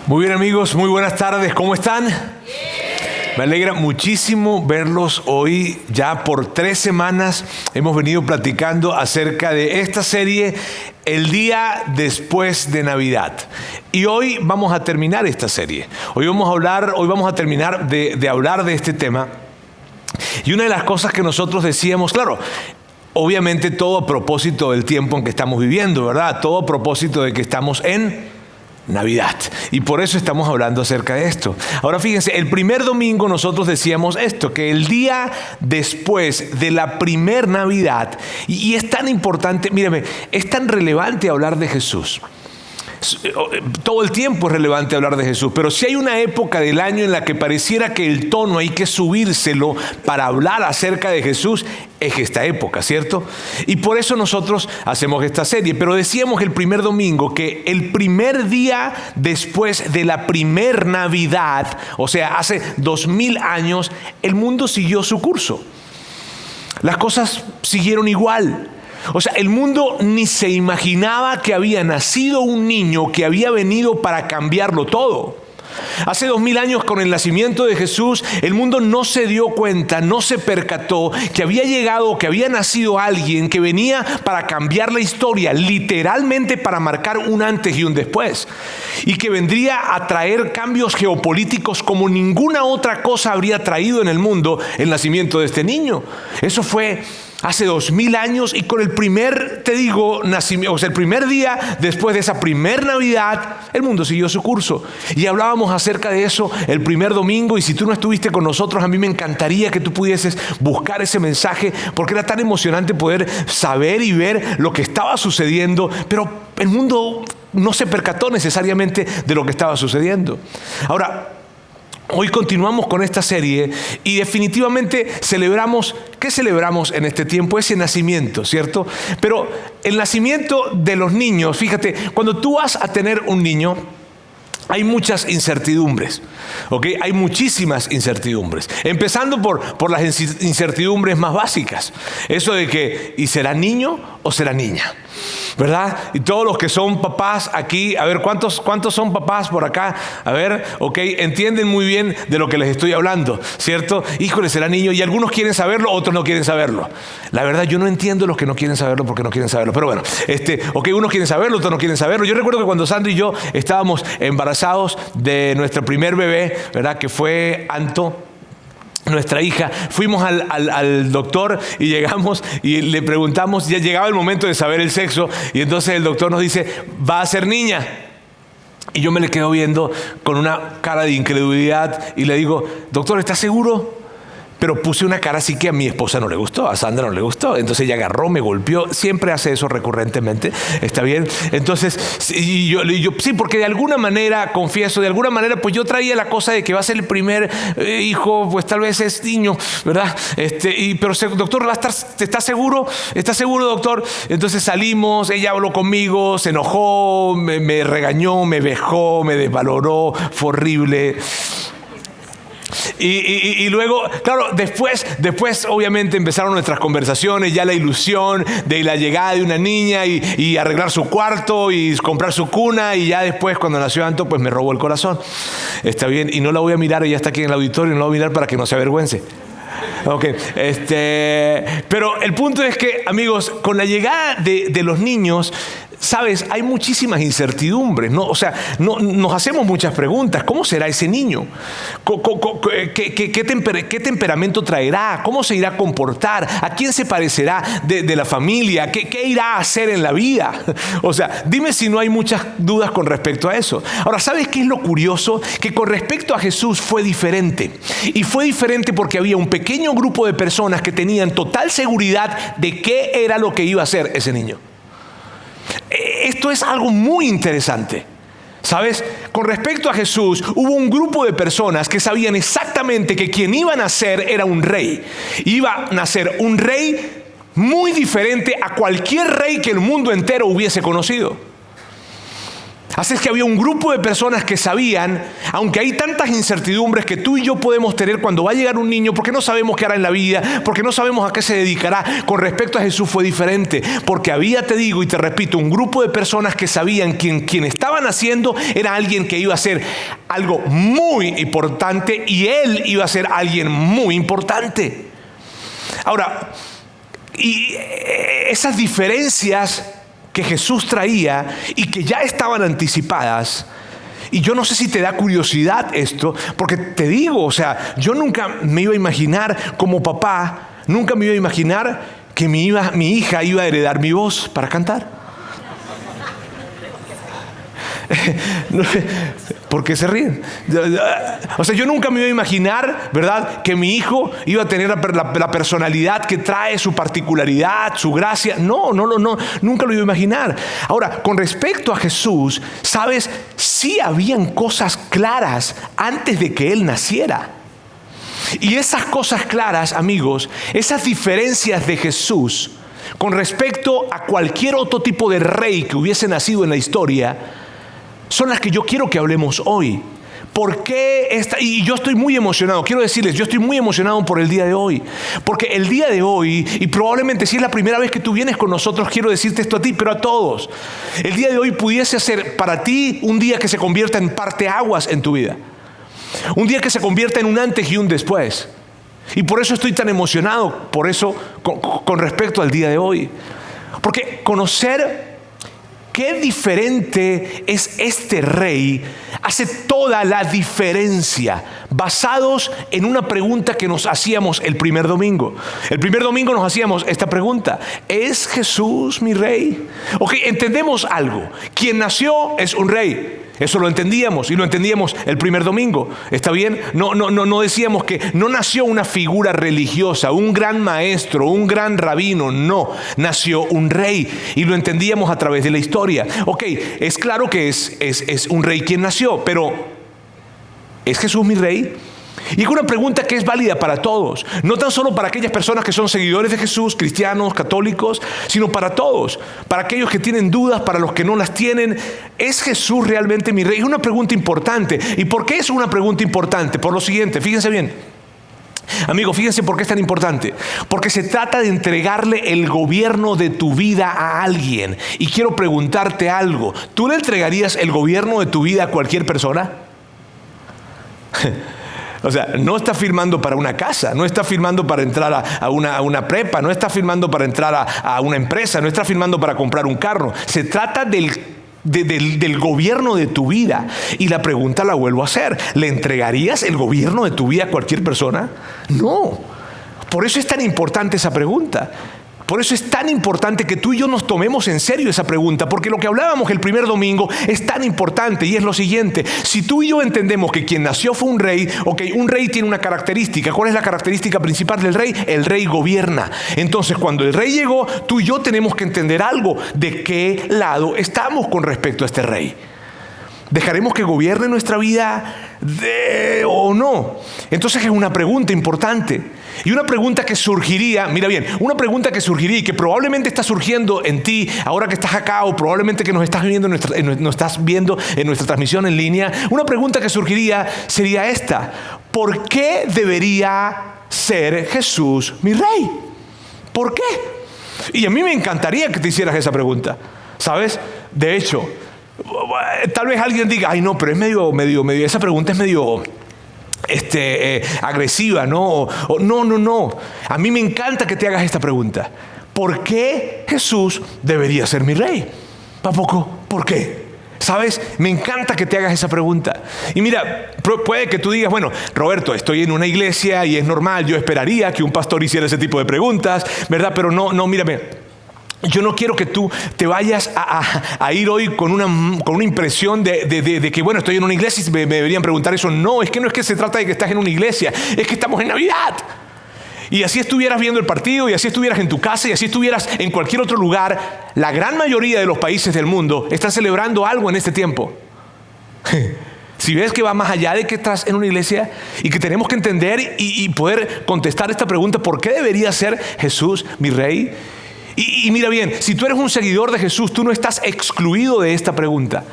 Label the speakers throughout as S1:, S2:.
S1: Muy bien, amigos, muy buenas tardes, ¿cómo están? Me alegra muchísimo verlos hoy. Ya por 3 semanas hemos venido platicando acerca de esta serie, El día después de Navidad. Y hoy vamos a terminar esta serie. Hoy vamos a terminar de hablar de este tema. Y una de las cosas que nosotros decíamos, claro, obviamente todo a propósito del tiempo en que estamos viviendo, ¿verdad? Todo a propósito de que estamos en Navidad. Y por eso estamos hablando acerca de esto. Ahora fíjense, el primer domingo nosotros decíamos esto, que el día después de la primer Navidad, y es tan importante, mírame, es tan relevante hablar de Jesús. Todo el tiempo es relevante hablar de Jesús, pero si hay una época del año en la que pareciera que el tono hay que subírselo para hablar acerca de Jesús, es esta época, ¿cierto? Y por eso nosotros hacemos esta serie. Pero decíamos el primer domingo que el primer día después de la primer Navidad, o sea, hace 2000 años, el mundo siguió su curso. Las cosas siguieron igual. O sea, el mundo ni se imaginaba que había nacido un niño que había venido para cambiarlo todo. Hace 2000 años, con el nacimiento de Jesús, el mundo no se dio cuenta, no se percató que había llegado, que había nacido alguien que venía para cambiar la historia, literalmente para marcar un antes y un después, y que vendría a traer cambios geopolíticos como ninguna otra cosa habría traído en el mundo el nacimiento de este niño. Eso fue hace 2000 años, y con el primer, nacimiento, o sea, el primer día después de esa primer Navidad, el mundo siguió su curso. Y hablábamos acerca de eso el primer domingo, y si tú no estuviste con nosotros, a mí me encantaría que tú pudieses buscar ese mensaje, porque era tan emocionante poder saber y ver lo que estaba sucediendo, pero el mundo no se percató necesariamente de lo que estaba sucediendo. Ahora, hoy continuamos con esta serie y definitivamente ¿qué celebramos en este tiempo? Ese nacimiento, ¿cierto? Pero el nacimiento de los niños, fíjate, cuando tú vas a tener un niño, hay muchas incertidumbres, ¿ok? Hay muchísimas incertidumbres. Empezando por las incertidumbres más básicas. Eso de que, ¿y será niño o será niña? ¿Verdad? Y todos los que son papás aquí, a ver, ¿cuántos son papás por acá? A ver, ok, entienden muy bien de lo que les estoy hablando, ¿cierto? Híjole, será niño, y algunos quieren saberlo, otros no quieren saberlo. La verdad, yo no entiendo los que no quieren saberlo porque no quieren saberlo, pero bueno, ok, unos quieren saberlo, otros no quieren saberlo. Yo recuerdo que cuando Sandra y yo estábamos embarazados de nuestro primer bebé, ¿verdad? Que fue Anto, nuestra hija, fuimos al doctor y llegamos y le preguntamos, ya llegaba el momento de saber el sexo, y entonces el doctor nos dice, va a ser niña. Y yo me le quedo viendo con una cara de incredulidad y le digo, doctor, ¿estás seguro? Pero puse una cara así que a mi esposa no le gustó, a Sandra no le gustó. Entonces ella agarró, me golpeó, siempre hace eso recurrentemente, ¿está bien? Entonces, y yo sí, porque de alguna manera, confieso, de alguna manera, pues yo traía la cosa de que va a ser el primer hijo, pues tal vez es niño, ¿verdad? Pero doctor, ¿está seguro? ¿Está seguro, doctor? Entonces salimos, ella habló conmigo, se enojó, me regañó, me vejó, me desvaloró, fue horrible. Y luego, claro, después obviamente empezaron nuestras conversaciones, ya la ilusión de la llegada de una niña y arreglar su cuarto y comprar su cuna, y ya después cuando nació Anto, pues me robó el corazón. Está bien, y no la voy a mirar, ella está aquí en el auditorio, no la voy a mirar para que no se avergüence. Ok, pero el punto es que, amigos, con la llegada de los niños, ¿sabes? Hay muchísimas incertidumbres, ¿no? O sea, nos hacemos muchas preguntas. ¿Cómo será ese niño? ¿Qué temperamento traerá? ¿Cómo se irá a comportar? ¿A quién se parecerá de la familia? ¿Qué irá a hacer en la vida? O sea, dime si no hay muchas dudas con respecto a eso. Ahora, ¿sabes qué es lo curioso? Que con respecto a Jesús fue diferente. Y fue diferente porque había un pequeño grupo de personas que tenían total seguridad de qué era lo que iba a hacer ese niño. Esto es algo muy interesante, ¿sabes? Con respecto a Jesús, hubo un grupo de personas que sabían exactamente que quien iba a nacer era un rey. Iba a nacer un rey muy diferente a cualquier rey que el mundo entero hubiese conocido. Así es que había un grupo de personas que sabían, aunque hay tantas incertidumbres que tú y yo podemos tener cuando va a llegar un niño, porque no sabemos qué hará en la vida, porque no sabemos a qué se dedicará, con respecto a Jesús fue diferente, porque había, te digo y te repito, un grupo de personas que sabían que quien estaba naciendo era alguien que iba a ser algo muy importante y él iba a ser alguien muy importante. Ahora, y esas diferencias que Jesús traía y que ya estaban anticipadas, y yo no sé si te da curiosidad esto, porque te digo, o sea, yo nunca me iba a imaginar como papá, nunca me iba a imaginar que mi hija iba a heredar mi voz para cantar. ¿Por qué se ríen? O sea, yo nunca me iba a imaginar, ¿verdad?, que mi hijo iba a tener la personalidad que trae, su particularidad, su gracia. No, nunca lo iba a imaginar. Ahora, con respecto a Jesús, ¿sabes? Sí habían cosas claras antes de que Él naciera. Y esas cosas claras, amigos, esas diferencias de Jesús con respecto a cualquier otro tipo de rey que hubiese nacido en la historia, son las que yo quiero que hablemos hoy. ¿Por qué y yo estoy muy emocionado? Quiero decirles, yo estoy muy emocionado por el día de hoy. Porque el día de hoy, y probablemente si es la primera vez que tú vienes con nosotros, quiero decirte esto a ti, pero a todos. El día de hoy pudiese ser para ti un día que se convierta en parteaguas en tu vida. Un día que se convierta en un antes y un después. Y por eso estoy tan emocionado, por eso con respecto al día de hoy. Porque conocer qué diferente es este rey hace toda la diferencia, basados en una pregunta que nos hacíamos el primer domingo. El primer domingo nos hacíamos esta pregunta: ¿es Jesús mi rey? Ok, entendemos algo. Quien nació es un rey. Eso lo entendíamos, y lo entendíamos el primer domingo. ¿Está bien? No decíamos que no nació una figura religiosa, un gran maestro, un gran rabino. No, nació un rey, y lo entendíamos a través de la historia. Ok, es claro que es un rey quien nació, pero ¿es Jesús mi rey? Y es una pregunta que es válida para todos, no tan solo para aquellas personas que son seguidores de Jesús, cristianos, católicos, sino para todos, para aquellos que tienen dudas, para los que no las tienen. ¿Es Jesús realmente mi rey? Es una pregunta importante. ¿Y por qué es una pregunta importante? Por lo siguiente, fíjense bien. Amigos, fíjense por qué es tan importante. Porque se trata de entregarle el gobierno de tu vida a alguien. Y quiero preguntarte algo. ¿Tú le entregarías el gobierno de tu vida a cualquier persona? O sea, no está firmando para una casa, no está firmando para entrar a una prepa, no está firmando para entrar a una empresa, no está firmando para comprar un carro. Se trata del gobierno de tu vida. Y la pregunta la vuelvo a hacer: ¿le entregarías el gobierno de tu vida a cualquier persona? No. Por eso es tan importante esa pregunta. Por eso es tan importante que tú y yo nos tomemos en serio esa pregunta, porque lo que hablábamos el primer domingo es tan importante, y es lo siguiente: si tú y yo entendemos que quien nació fue un rey, ok, un rey tiene una característica. ¿Cuál es la característica principal del rey? El rey gobierna. Entonces, cuando el rey llegó, tú y yo tenemos que entender algo: de qué lado estamos con respecto a este rey. ¿Dejaremos que gobierne nuestra vida o no? Entonces es una pregunta importante. Y una pregunta que surgiría, mira bien, una pregunta que surgiría y que probablemente está surgiendo en ti ahora que estás acá, o probablemente que nos estás viendo en nuestra transmisión en línea. Una pregunta que surgiría sería esta: ¿por qué debería ser Jesús mi rey? ¿Por qué? Y a mí me encantaría que te hicieras esa pregunta, ¿sabes? De hecho, tal vez alguien diga: ay, no, pero es medio, esa pregunta es medio agresiva, ¿no? No. A mí me encanta que te hagas esta pregunta: ¿por qué Jesús debería ser mi rey? ¿Tampoco? ¿Por qué? ¿Sabes? Me encanta que te hagas esa pregunta. Y mira, puede que tú digas: bueno, Roberto, estoy en una iglesia y es normal, yo esperaría que un pastor hiciera ese tipo de preguntas, ¿verdad? Pero no, mírame. Yo no quiero que tú te vayas a ir hoy con una impresión de que, bueno, estoy en una iglesia y me deberían preguntar eso. No es que se trata de que estás en una iglesia, es que estamos en Navidad. Y así estuvieras viendo el partido, y así estuvieras en tu casa, y así estuvieras en cualquier otro lugar, la gran mayoría de los países del mundo están celebrando algo en este tiempo. Si ves que va más allá de que estás en una iglesia, y que tenemos que entender y poder contestar esta pregunta: ¿por qué debería ser Jesús mi rey? Y mira bien, si tú eres un seguidor de Jesús, tú no estás excluido de esta pregunta.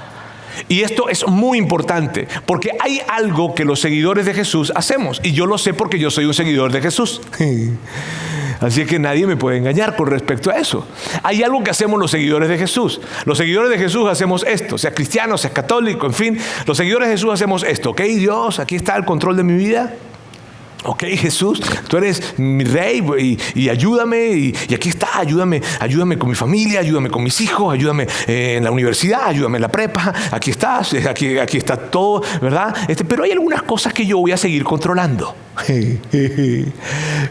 S1: Y esto es muy importante, porque hay algo que los seguidores de Jesús hacemos, y yo lo sé porque yo soy un seguidor de Jesús. Así es que nadie me puede engañar con respecto a eso. Hay algo que hacemos los seguidores de Jesús. Los seguidores de Jesús hacemos esto, sea cristiano, sea católico, en fin. Los seguidores de Jesús hacemos esto. Ok, Dios, aquí está el control de mi vida. Ok, Jesús, tú eres mi rey y ayúdame, y aquí está, ayúdame con mi familia, ayúdame con mis hijos, ayúdame en la universidad, ayúdame en la prepa, aquí estás, aquí está todo, ¿verdad? Pero hay algunas cosas que yo voy a seguir controlando.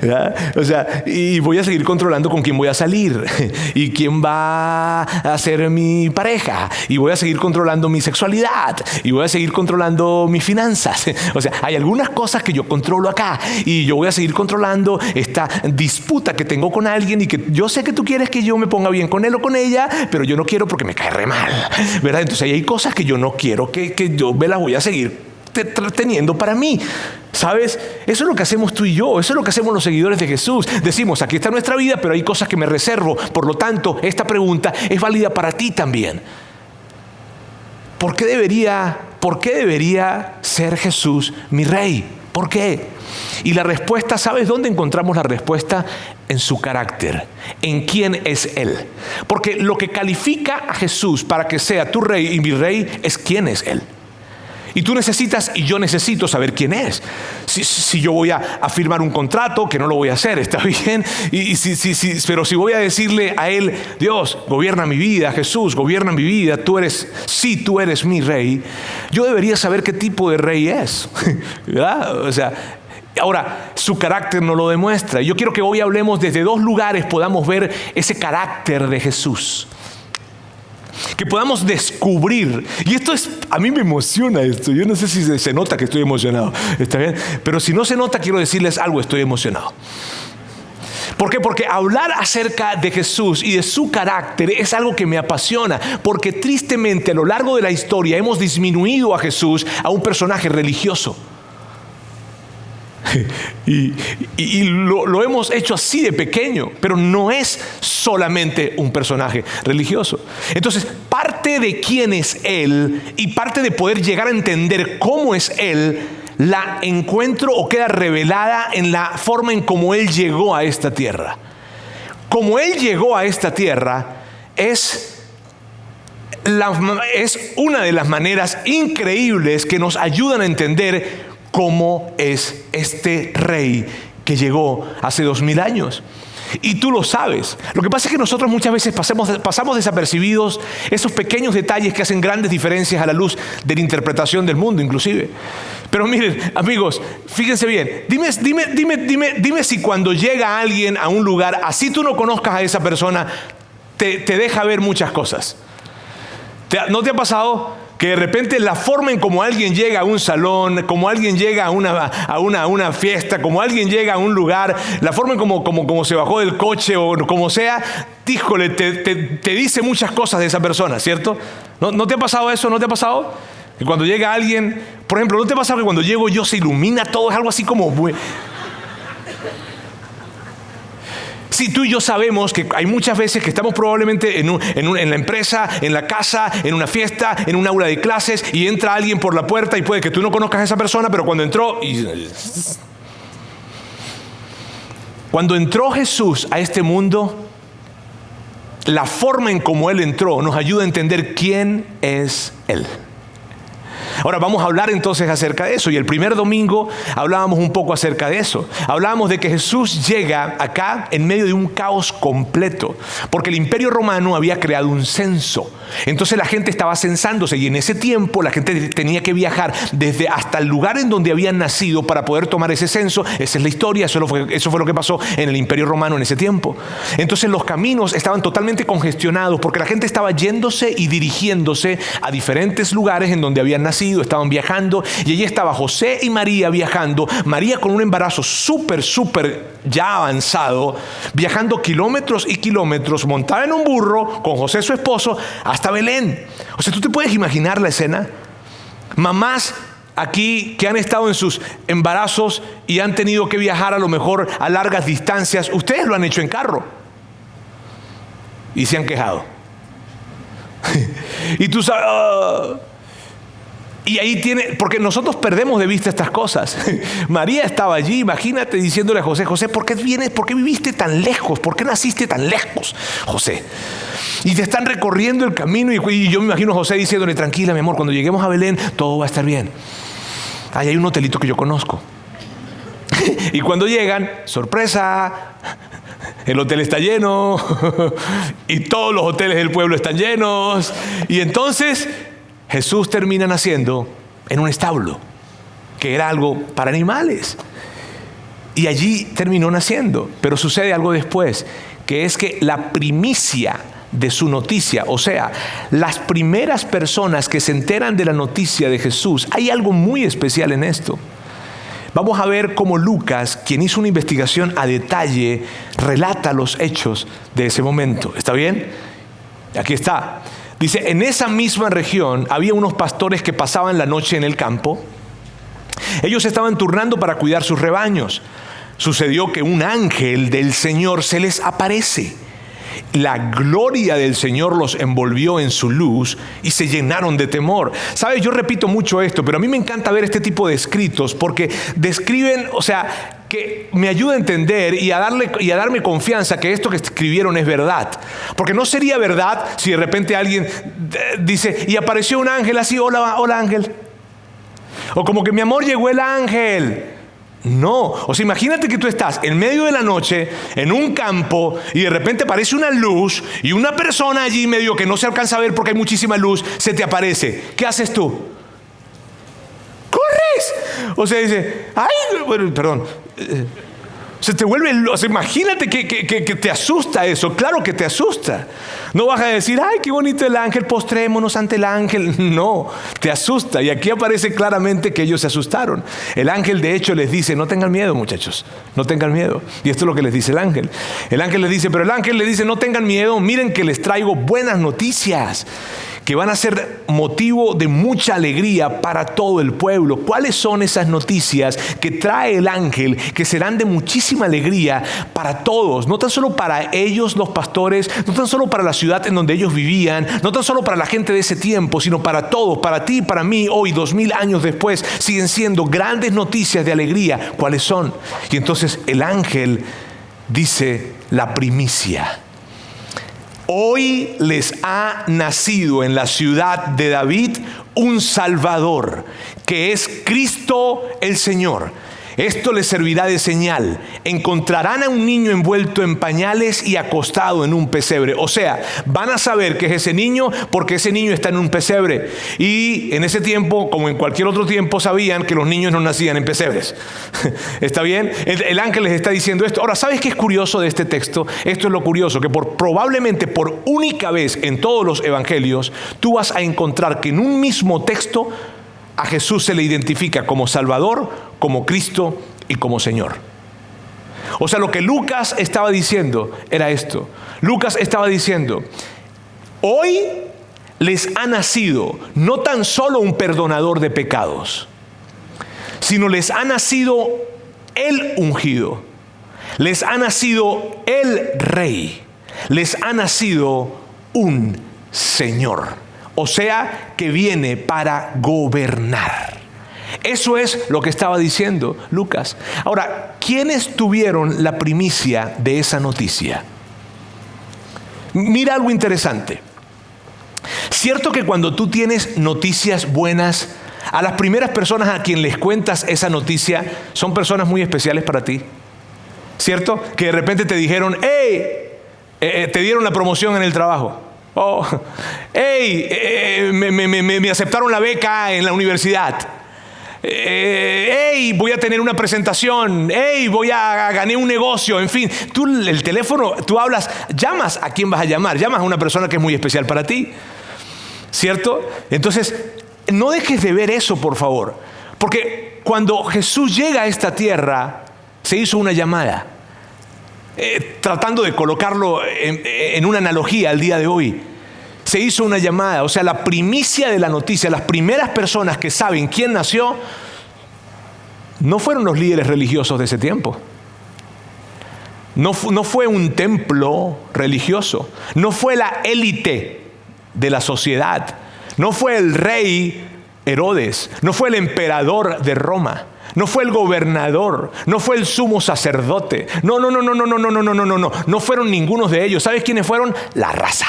S1: ¿Verdad? O sea, y voy a seguir controlando con quién voy a salir y quién va a ser mi pareja, y voy a seguir controlando mi sexualidad, y voy a seguir controlando mis finanzas. O sea, hay algunas cosas que yo controlo acá, y yo voy a seguir controlando esta disputa que tengo con alguien, y que yo sé que tú quieres que yo me ponga bien con él o con ella, pero yo no quiero porque me cae re mal, ¿verdad? Entonces hay cosas que yo no quiero que yo me las voy a seguir teniendo para mí. ¿Sabes? Eso es lo que hacemos tú y yo. Eso es lo que hacemos los seguidores de Jesús. Decimos, aquí está nuestra vida, pero hay cosas que me reservo. Por lo tanto, esta pregunta es válida para ti también. ¿Por qué debería ser Jesús mi rey? ¿Por qué? Y la respuesta, ¿sabes dónde encontramos la respuesta? En su carácter, en quién es Él. Porque lo que califica a Jesús para que sea tu rey y mi rey es quién es Él. Y tú necesitas, y yo necesito saber quién es. Si yo voy a firmar un contrato, que no lo voy a hacer, está bien. Pero si voy a decirle a Él, Dios, gobierna mi vida, Jesús, gobierna mi vida, tú eres mi rey, yo debería saber qué tipo de rey es. ¿Verdad? O sea, ahora, su carácter no lo demuestra. Yo quiero que hoy hablemos desde dos lugares, podamos ver ese carácter de Jesús. Que podamos descubrir, y a mí me emociona esto, yo no sé si se nota que estoy emocionado, ¿está bien? Pero si no se nota, quiero decirles algo, estoy emocionado. ¿Por qué? Porque hablar acerca de Jesús y de su carácter es algo que me apasiona, porque tristemente a lo largo de la historia hemos disminuido a Jesús a un personaje religioso. Y lo hemos hecho así de pequeño, pero no es solamente un personaje religioso. Entonces, parte de quién es Él y parte de poder llegar a entender cómo es Él, la encuentro o queda revelada en la forma en cómo Él llegó a esta tierra. Como Él llegó a esta tierra es una de las maneras increíbles que nos ayudan a entender cómo es este rey que llegó hace 2000 años. Y tú lo sabes. Lo que pasa es que nosotros muchas veces pasamos desapercibidos esos pequeños detalles que hacen grandes diferencias a la luz de la interpretación del mundo, inclusive. Pero miren, amigos, fíjense bien. Dime si cuando llega alguien a un lugar, así tú no conozcas a esa persona, te deja ver muchas cosas. ¿No te ha pasado? Que de repente la forma en como alguien llega a un salón, como alguien llega a una fiesta, como alguien llega a un lugar, la forma en como se bajó del coche o como sea, híjole, te dice muchas cosas de esa persona, ¿cierto? ¿No te ha pasado eso? ¿No te ha pasado? Que cuando llega alguien, por ejemplo, ¿no te ha pasado que cuando llego yo se ilumina todo? Es algo así como... Sí, tú y yo sabemos que hay muchas veces que estamos probablemente en la empresa, en la casa, en una fiesta, en un aula de clases, y entra alguien por la puerta y puede que tú no conozcas a esa persona, pero cuando entró Jesús a este mundo, la forma en cómo Él entró nos ayuda a entender quién es Él. Ahora vamos a hablar entonces acerca de eso, y el primer domingo hablábamos un poco acerca de eso. Hablábamos de que Jesús llega acá en medio de un caos completo, porque el Imperio Romano había creado un censo. Entonces la gente estaba censándose, y en ese tiempo la gente tenía que viajar desde hasta el lugar en donde habían nacido para poder tomar ese censo. Esa es la historia, eso fue lo que pasó en el Imperio Romano en ese tiempo. Entonces los caminos estaban totalmente congestionados porque la gente estaba yéndose y dirigiéndose a diferentes lugares en donde habían nacido. Estaban viajando, y allí estaba José y María viajando, María con un embarazo súper ya avanzado, viajando kilómetros y kilómetros, montada en un burro con José su esposo hasta Belén. O sea, ¿tú te puedes imaginar la escena? Mamás aquí que han estado en sus embarazos y han tenido que viajar a lo mejor a largas distancias. Ustedes lo han hecho en carro y se han quejado. Y tú sabes... Y ahí porque nosotros perdemos de vista estas cosas. María estaba allí, imagínate, diciéndole a José, José, ¿por qué viviste tan lejos? ¿Por qué naciste tan lejos, José? Y te están recorriendo el camino y yo me imagino a José diciéndole, tranquila, mi amor, cuando lleguemos a Belén, todo va a estar bien. Ahí hay un hotelito que yo conozco. Y cuando llegan, sorpresa, el hotel está lleno y todos los hoteles del pueblo están llenos. Y entonces Jesús termina naciendo en un establo, que era algo para animales. Y allí terminó naciendo. Pero sucede algo después, que es que la primicia de su noticia, o sea, las primeras personas que se enteran de la noticia de Jesús, hay algo muy especial en esto. Vamos a ver cómo Lucas, quien hizo una investigación a detalle, relata los hechos de ese momento. ¿Está bien? Aquí está. Dice, en esa misma región había unos pastores que pasaban la noche en el campo. Ellos estaban turnando para cuidar sus rebaños. Sucedió que un ángel del Señor se les aparece. La gloria del Señor los envolvió en su luz y se llenaron de temor. ¿Sabes? Yo repito mucho esto, pero a mí me encanta ver este tipo de escritos porque describen, o sea, que me ayuda a entender y a darme confianza que esto que escribieron es verdad. Porque no sería verdad si de repente alguien dice, y apareció un ángel así, hola, hola ángel. O como que mi amor, llegó el ángel. No, o sea, imagínate que tú estás en medio de la noche en un campo y de repente aparece una luz y una persona allí medio que no se alcanza a ver porque hay muchísima luz, se te aparece. ¿Qué haces tú? ¡Corres! O sea, dice, ay, bueno, perdón. Se te vuelve, o sea, imagínate que te asusta eso. Claro que te asusta. No vas a decir, ay, qué bonito el ángel, postrémonos ante el ángel. No, te asusta. Y aquí aparece claramente que ellos se asustaron. El ángel de hecho les dice, no tengan miedo, muchachos, no tengan miedo. Y esto es lo que les dice el ángel. El ángel les dice, pero el ángel les dice, no tengan miedo, miren que les traigo buenas noticias que van a ser motivo de mucha alegría para todo el pueblo. ¿Cuáles son esas noticias que trae el ángel que serán de muchísima alegría para todos? No tan solo para ellos, los pastores, no tan solo para la ciudad en donde ellos vivían, no tan solo para la gente de ese tiempo, sino para todos, para ti y para mí, hoy 2000 años después, siguen siendo grandes noticias de alegría. ¿Cuáles son? Y entonces el ángel dice la primicia. Hoy les ha nacido en la ciudad de David un Salvador, que es Cristo el Señor. Esto les servirá de señal. Encontrarán a un niño envuelto en pañales y acostado en un pesebre. O sea, van a saber que es ese niño porque ese niño está en un pesebre. Y en ese tiempo, como en cualquier otro tiempo, sabían que los niños no nacían en pesebres. ¿Está bien? El ángel les está diciendo esto. Ahora, ¿sabes qué es curioso de este texto? Esto es lo curioso, que probablemente por única vez en todos los evangelios, tú vas a encontrar que en un mismo texto a Jesús se le identifica como Salvador, como Cristo y como Señor. O sea, lo que Lucas estaba diciendo era esto. Lucas estaba diciendo, hoy les ha nacido no tan solo un perdonador de pecados, sino les ha nacido el ungido, les ha nacido el rey, les ha nacido un Señor. O sea, que viene para gobernar. Eso es lo que estaba diciendo Lucas. Ahora, ¿quiénes tuvieron la primicia de esa noticia? Mira algo interesante. Cierto que cuando tú tienes noticias buenas, a las primeras personas a quien les cuentas esa noticia son personas muy especiales para ti. ¿Cierto? Que de repente te dijeron, hey, te dieron la promoción en el trabajo. Oh, hey, me aceptaron la beca en la universidad. Hey, voy a tener una presentación. Hey, gané un negocio. En fin, tú el teléfono, tú hablas, llamas a quién vas a llamar. Llamas a una persona que es muy especial para ti, ¿cierto? Entonces, no dejes de ver eso, por favor, porque cuando Jesús llega a esta tierra, se hizo una llamada. Tratando de colocarlo en una analogía al día de hoy, se hizo una llamada. O sea, la primicia de la noticia, las primeras personas que saben quién nació no fueron los líderes religiosos de ese tiempo, no fue un templo religioso, no fue la élite de la sociedad, no fue el rey Herodes, no fue el emperador de Roma, no fue el gobernador, no fue el sumo sacerdote. No fueron ninguno de ellos. ¿Sabes quiénes fueron? La raza.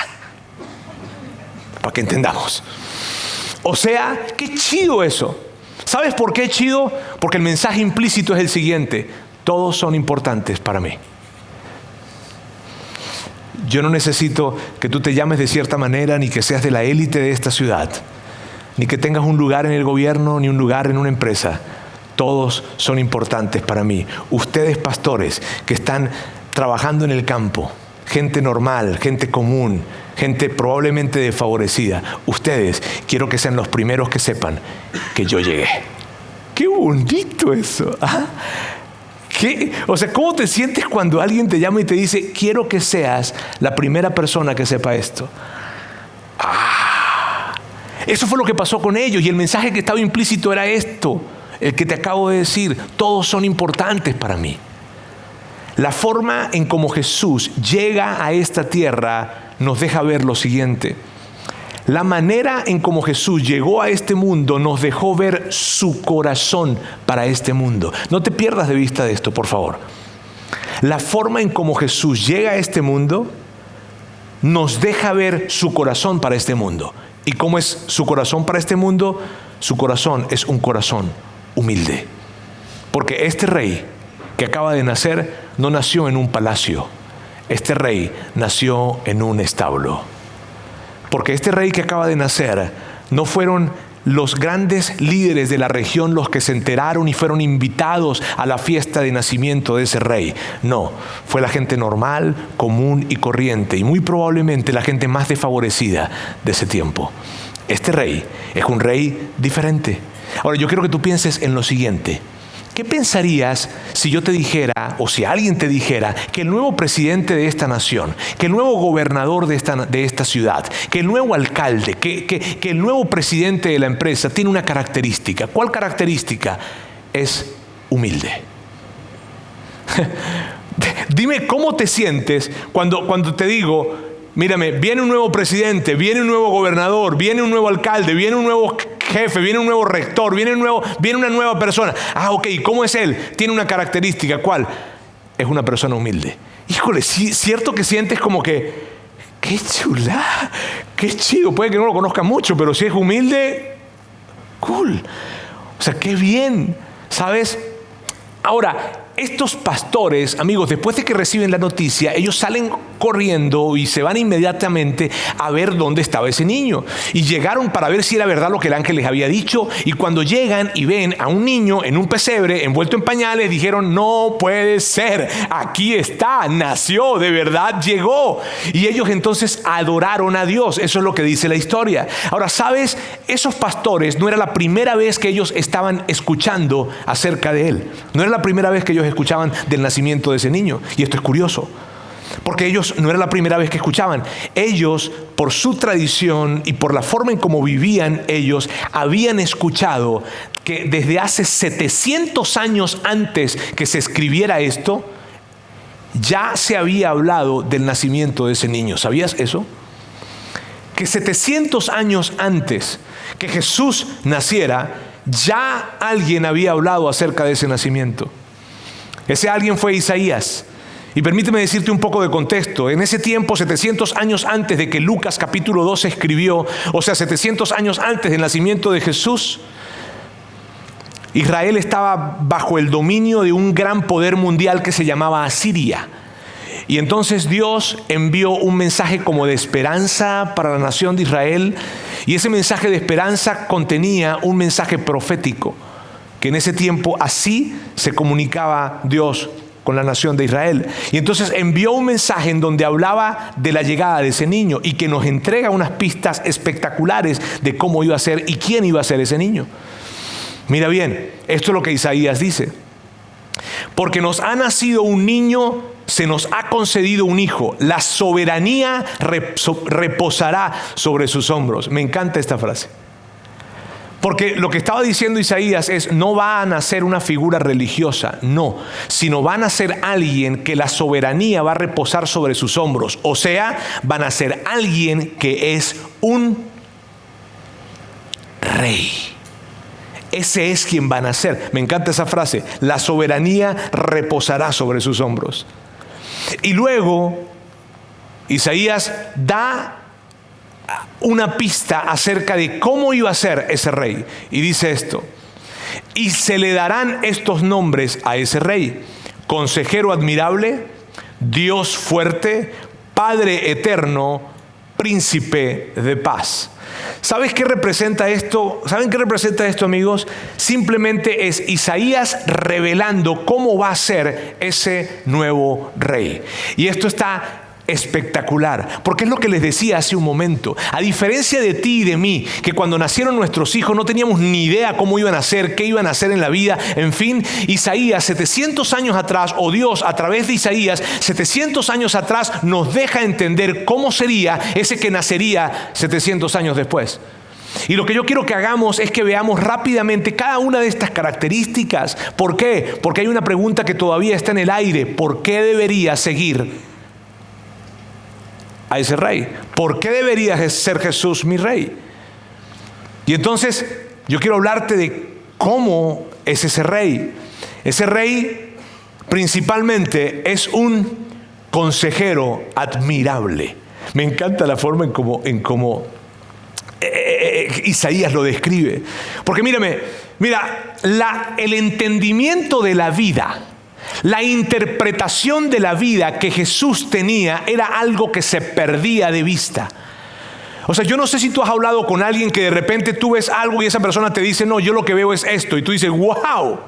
S1: Para que entendamos. O sea, qué chido eso. ¿Sabes por qué chido? Porque el mensaje implícito es el siguiente: todos son importantes para mí. Yo no necesito que tú te llames de cierta manera, ni que seas de la élite de esta ciudad, ni que tengas un lugar en el gobierno, ni un lugar en una empresa. Todos son importantes para mí. Ustedes, pastores, que están trabajando en el campo, gente normal, gente común, gente probablemente desfavorecida, ustedes, quiero que sean los primeros que sepan que yo llegué. ¡Qué bonito eso! ¿Ah? O sea, ¿cómo te sientes cuando alguien te llama y te dice, quiero que seas la primera persona que sepa esto? Eso fue lo que pasó con ellos, y el mensaje que estaba implícito era esto, el que te acabo de decir: todos son importantes para mí. La forma en cómo Jesús llega a esta tierra nos deja ver lo siguiente. La manera en cómo Jesús llegó a este mundo nos dejó ver su corazón para este mundo. No te pierdas de vista de esto, por favor. La forma en cómo Jesús llega a este mundo nos deja ver su corazón para este mundo. ¿Y cómo es su corazón para este mundo? Su corazón es un corazón humilde. Porque este rey que acaba de nacer no nació en un palacio. Este rey nació en un establo. Porque este rey que acaba de nacer no fueron los grandes líderes de la región los que se enteraron y fueron invitados a la fiesta de nacimiento de ese rey. No, fue la gente normal, común y corriente, y muy probablemente la gente más desfavorecida de ese tiempo. Este rey es un rey diferente. Ahora, yo quiero que tú pienses en lo siguiente. ¿Qué pensarías si yo te dijera, o si alguien te dijera, que el nuevo presidente de esta nación, que el nuevo gobernador de esta ciudad, que el nuevo alcalde, que el nuevo presidente de la empresa tiene una característica? ¿Cuál característica? Es humilde. Dime cómo te sientes cuando te digo, mírame, viene un nuevo presidente, viene un nuevo gobernador, viene un nuevo alcalde, viene un nuevo jefe, viene un nuevo rector, viene una nueva persona. Ok, ¿cómo es él? Tiene una característica. ¿Cuál? Es una persona humilde. Híjole, cierto que sientes como que, qué chula, qué chido. Puede que no lo conozca mucho, pero si es humilde, cool. O sea, qué bien, ¿sabes? Ahora, estos pastores, amigos, después de que reciben la noticia, ellos salen corriendo y se van inmediatamente a ver dónde estaba ese niño. Y llegaron para ver si era verdad lo que el ángel les había dicho. Y cuando llegan y ven a un niño en un pesebre, envuelto en pañales, dijeron, no puede ser, aquí está, nació, de verdad llegó. Y ellos entonces adoraron a Dios. Eso es lo que dice la historia. Ahora, ¿sabes? Esos pastores no era la primera vez que ellos estaban escuchando acerca de él. No era la primera vez que ellos escuchaban del nacimiento de ese niño. Y esto es curioso, porque ellos no era la primera vez que escuchaban. Ellos, por su tradición y por la forma en cómo vivían ellos, habían escuchado que desde hace 700 años antes que se escribiera esto, ya se había hablado del nacimiento de ese niño. ¿Sabías eso? Que 700 años antes que Jesús naciera, ya alguien había hablado acerca de ese nacimiento. Ese alguien fue Isaías. Y permíteme decirte un poco de contexto. En ese tiempo, 700 años antes de que Lucas capítulo 2 escribió, o sea, 700 años antes del nacimiento de Jesús, Israel estaba bajo el dominio de un gran poder mundial que se llamaba Asiria. Y entonces Dios envió un mensaje como de esperanza para la nación de Israel. Y ese mensaje de esperanza contenía un mensaje profético, que en ese tiempo así se comunicaba Dios con la nación de Israel. Y entonces envió un mensaje en donde hablaba de la llegada de ese niño y que nos entrega unas pistas espectaculares de cómo iba a ser y quién iba a ser ese niño. Mira bien, esto es lo que Isaías dice. Porque nos ha nacido un niño, se nos ha concedido un hijo, la soberanía reposará sobre sus hombros. Me encanta esta frase. Porque lo que estaba diciendo Isaías es, no va a nacer una figura religiosa, no, sino va a nacer alguien que la soberanía va a reposar sobre sus hombros. O sea, va a nacer alguien que es un rey. ese es quien va a nacer. Me encanta esa frase, la soberanía reposará sobre sus hombros. Y luego Isaías da una pista acerca de cómo iba a ser ese rey. Y dice esto: y se le darán estos nombres a ese rey: Consejero admirable, Dios fuerte, Padre eterno, Príncipe de paz. ¿Sabes qué representa esto? ¿Saben qué representa esto, amigos? Simplemente es Isaías revelando cómo va a ser ese nuevo rey. Y esto está espectacular, porque es lo que les decía hace un momento. A diferencia de ti y de mí, que cuando nacieron nuestros hijos no teníamos ni idea cómo iban a ser, qué iban a hacer en la vida, en fin, Isaías 700 años atrás, o Dios a través de Isaías 700 años atrás, nos deja entender cómo sería ese que nacería 700 años después. Y lo que yo quiero que hagamos es que veamos rápidamente cada una de estas características. ¿Por qué? Porque hay una pregunta que todavía está en el aire: ¿por qué debería seguir a ese rey? ¿Por qué debería ser Jesús mi rey? Y entonces yo quiero hablarte de cómo es ese rey. Ese rey principalmente es un consejero admirable. Me encanta la forma en cómo Isaías lo describe. Porque mira, el entendimiento de la vida, la interpretación de la vida que Jesús tenía era algo que se perdía de vista. O sea, yo no sé si tú has hablado con alguien que de repente tú ves algo y esa persona te dice: no, yo lo que veo es esto. Y tú dices: wow,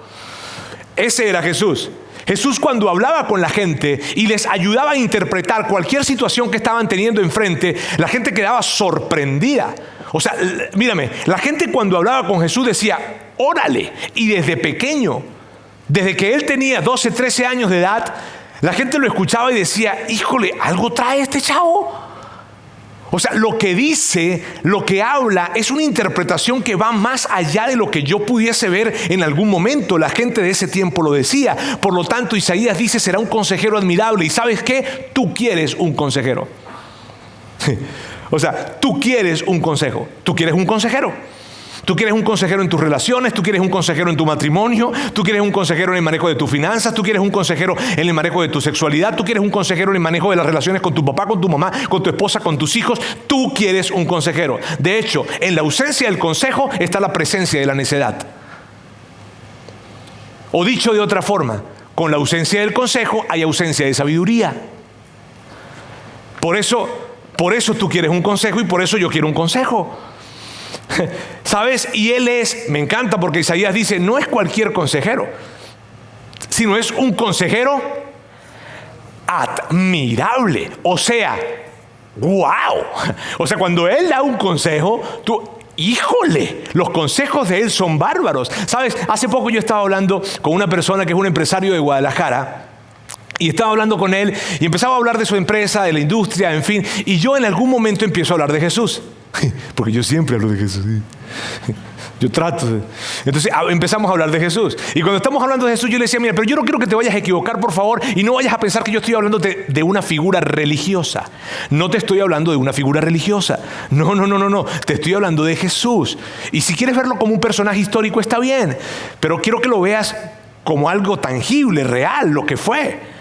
S1: ese era Jesús. Jesús, cuando hablaba con la gente y les ayudaba a interpretar cualquier situación que estaban teniendo enfrente, la gente quedaba sorprendida. O sea, mírame, la gente cuando hablaba con Jesús decía: órale. Y desde pequeño, desde que él tenía 12, 13 años de edad, la gente lo escuchaba y decía: híjole, algo trae este chavo. O sea, lo que dice, lo que habla, es una interpretación que va más allá de lo que yo pudiese ver en algún momento. La gente de ese tiempo lo decía. Por lo tanto, Isaías dice: será un consejero admirable. ¿Y sabes qué? Tú quieres un consejero. O sea, tú quieres un consejo. Tú quieres un consejero. Tú quieres un consejero en tus relaciones, tú quieres un consejero en tu matrimonio, tú quieres un consejero en el manejo de tus finanzas, tú quieres un consejero en el manejo de tu sexualidad, tú quieres un consejero en el manejo de las relaciones con tu papá, con tu mamá, con tu esposa, con tus hijos. Tú quieres un consejero. De hecho, en la ausencia del consejo está la presencia de la necedad. O dicho de otra forma, con la ausencia del consejo hay ausencia de sabiduría. Por eso tú quieres un consejo y por eso yo quiero un consejo. ¿Sabes? Y él me encanta porque Isaías dice: no es cualquier consejero, sino es un consejero admirable. O sea, wow. O sea, cuando él da un consejo, híjole, los consejos de él son bárbaros. ¿Sabes? Hace poco yo estaba hablando con una persona que es un empresario de Guadalajara. Y estaba hablando con él y empezaba a hablar de su empresa, de la industria, en fin. Y yo en algún momento empiezo a hablar de Jesús. Porque yo siempre hablo de Jesús. Yo trato de... Entonces empezamos a hablar de Jesús. Y cuando estamos hablando de Jesús, yo le decía: mira, pero yo no quiero que te vayas a equivocar, por favor. Y no vayas a pensar que yo estoy hablando de una figura religiosa. No te estoy hablando de una figura religiosa. No. Te estoy hablando de Jesús. Y si quieres verlo como un personaje histórico, está bien. Pero quiero que lo veas como algo tangible, real, lo que fue.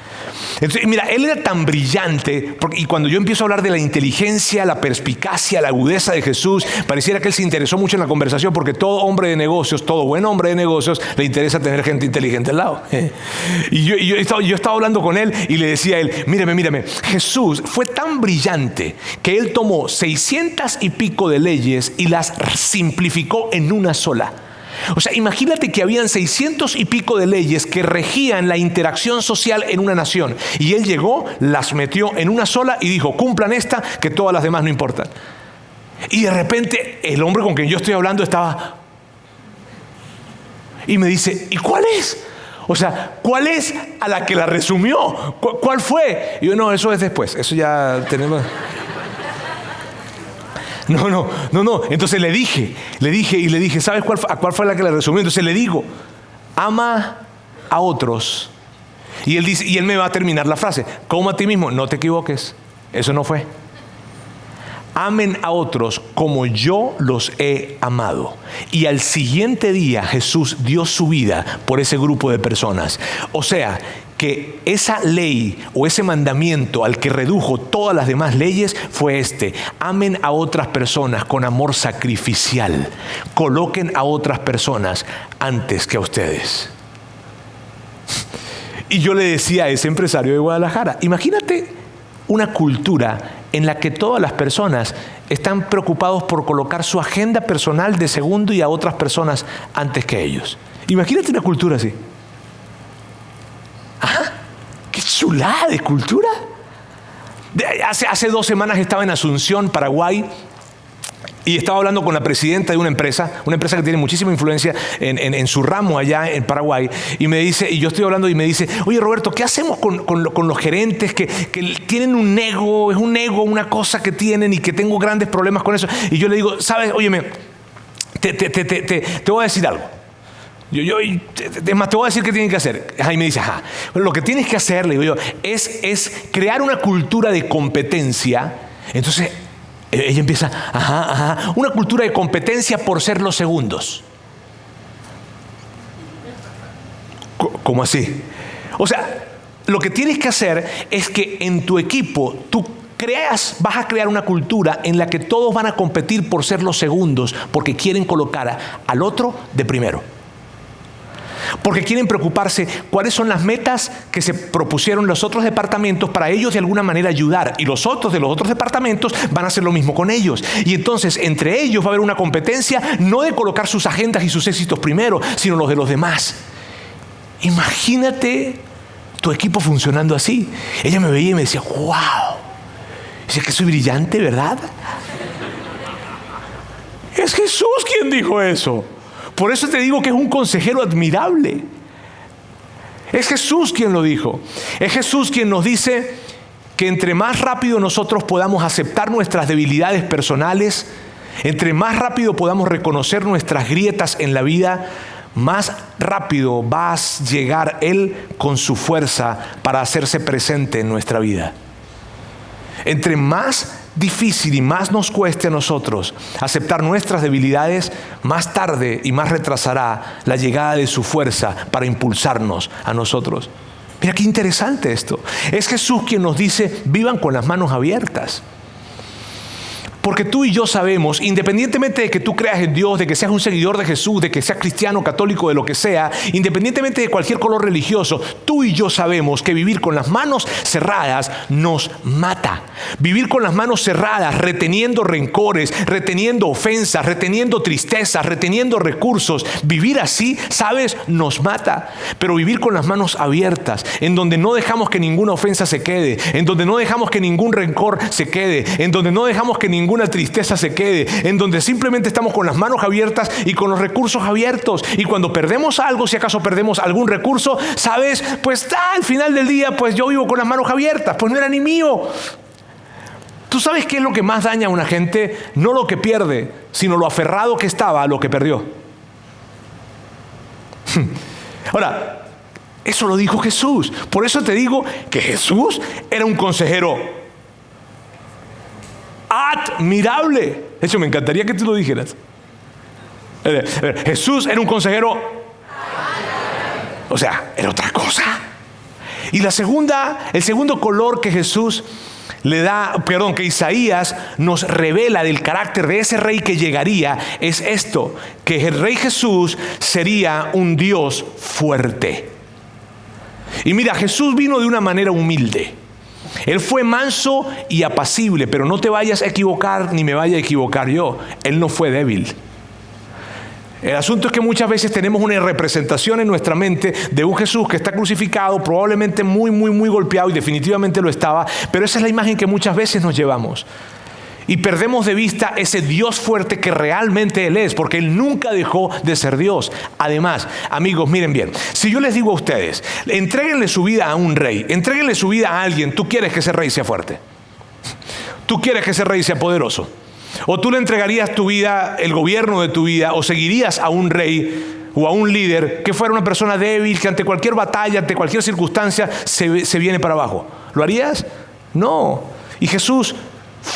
S1: Entonces, mira, él era tan brillante, y cuando yo empiezo a hablar de la inteligencia, la perspicacia, la agudeza de Jesús, pareciera que él se interesó mucho en la conversación, porque todo hombre de negocios, todo buen hombre de negocios, le interesa tener gente inteligente al lado. Y yo estaba hablando con él y le decía a él: mírame, Jesús fue tan brillante que él tomó 600 y pico de leyes y las simplificó en una sola. O sea, imagínate que habían 600 y pico de leyes que regían la interacción social en una nación. Y él llegó, las metió en una sola y dijo: cumplan esta, que todas las demás no importan. Y de repente el hombre con quien yo estoy hablando estaba... Y me dice: ¿y cuál es? O sea, ¿cuál es a la que la resumió? ¿Cuál fue? Y yo: no, eso es después, eso ya tenemos... No. Entonces le dije, ¿sabes a cuál fue la que le resumió? Entonces le digo: ama a otros. Y él dice, y él me va a terminar la frase: como a ti mismo. No te equivoques, eso no fue. amen a otros como yo los he amado. Y al siguiente día Jesús dio su vida por ese grupo de personas. O sea, que esa ley o ese mandamiento al que redujo todas las demás leyes fue este: amen a otras personas con amor sacrificial. Coloquen a otras personas antes que a ustedes. Y yo le decía a ese empresario de Guadalajara, imagínate una cultura en la que todas las personas están preocupados por colocar su agenda personal de segundo y a otras personas antes que ellos. Imagínate una cultura así. Ajá, qué chulada de cultura. Hace 2 semanas estaba en Asunción, Paraguay, y estaba hablando con la presidenta de una empresa que tiene muchísima influencia en su ramo allá en Paraguay. Y me dice, y yo estoy hablando y me dice, oye Roberto, ¿qué hacemos con los gerentes que tienen un ego, una cosa que tienen y que tengo grandes problemas con eso? Y yo le digo, sabes, óyeme, te voy a decir algo. Es más, te voy a decir qué tienen que hacer. Y me dice, lo que tienes que hacer, le digo yo, es crear una cultura de competencia. Entonces ella empieza, una cultura de competencia por ser los segundos. ¿Cómo así? O sea, lo que tienes que hacer es que en tu equipo tú vas a crear una cultura en la que todos van a competir por ser los segundos, porque quieren colocar al otro de primero. Porque quieren preocuparse cuáles son las metas que se propusieron los otros departamentos para ellos de alguna manera ayudar. Y los otros de los otros departamentos van a hacer lo mismo con ellos. Y entonces entre ellos va a haber una competencia, no de colocar sus agendas y sus éxitos primero, sino los de los demás. Imagínate tu equipo funcionando así. Ella me veía y me decía, wow. Dice que soy brillante, ¿verdad? Es Jesús quien dijo eso. Por eso te digo que es un consejero admirable. Es Jesús quien lo dijo. Es Jesús quien nos dice que entre más rápido nosotros podamos aceptar nuestras debilidades personales, entre más rápido podamos reconocer nuestras grietas en la vida, más rápido va a llegar Él con su fuerza para hacerse presente en nuestra vida. Entre más difícil y más nos cueste a nosotros aceptar nuestras debilidades, más tarde y más retrasará la llegada de su fuerza para impulsarnos a nosotros. Mira qué interesante esto. Es Jesús quien nos dice, vivan con las manos abiertas. Porque tú y yo sabemos, independientemente de que tú creas en Dios, de que seas un seguidor de Jesús, de que seas cristiano, católico, de lo que sea, independientemente de cualquier color religioso, tú y yo sabemos que vivir con las manos cerradas nos mata. Vivir con las manos cerradas, reteniendo rencores, reteniendo ofensas, reteniendo tristezas, reteniendo recursos, vivir así, ¿sabes? Nos mata. Pero vivir con las manos abiertas, en donde no dejamos que ninguna ofensa se quede, en donde no dejamos que ningún rencor se quede, en donde no dejamos que ninguna tristeza se quede, en donde simplemente estamos con las manos abiertas y con los recursos abiertos. Y cuando perdemos algo, si acaso perdemos algún recurso, ¿sabes? Pues al final del día, pues yo vivo con las manos abiertas, pues no era ni mío. ¿Tú sabes qué es lo que más daña a una gente? No lo que pierde, sino lo aferrado que estaba a lo que perdió. Ahora, eso lo dijo Jesús. Por eso te digo que Jesús era un consejero admirable. De hecho, me encantaría que tú lo dijeras. Jesús era un consejero. O sea, era otra cosa. Y el segundo color que Jesús le da, que Isaías nos revela del carácter de ese rey que llegaría, es esto: que el rey Jesús sería un Dios fuerte. Y mira, Jesús vino de una manera humilde. Él fue manso y apacible, pero no te vayas a equivocar, ni me vaya a equivocar yo. Él no fue débil. El asunto es que muchas veces tenemos una representación en nuestra mente de un Jesús que está crucificado, probablemente muy, muy, muy golpeado, y definitivamente lo estaba, pero esa es la imagen que muchas veces nos llevamos. Y perdemos de vista ese Dios fuerte que realmente Él es, porque Él nunca dejó de ser Dios. Además, amigos, miren bien, si yo les digo a ustedes, entréguenle su vida a un rey, entréguenle su vida a alguien, ¿tú quieres que ese rey sea fuerte? ¿Tú quieres que ese rey sea poderoso? ¿O tú le entregarías tu vida, el gobierno de tu vida, o seguirías a un rey o a un líder que fuera una persona débil, que ante cualquier batalla, ante cualquier circunstancia, se viene para abajo? ¿Lo harías? No. Y Jesús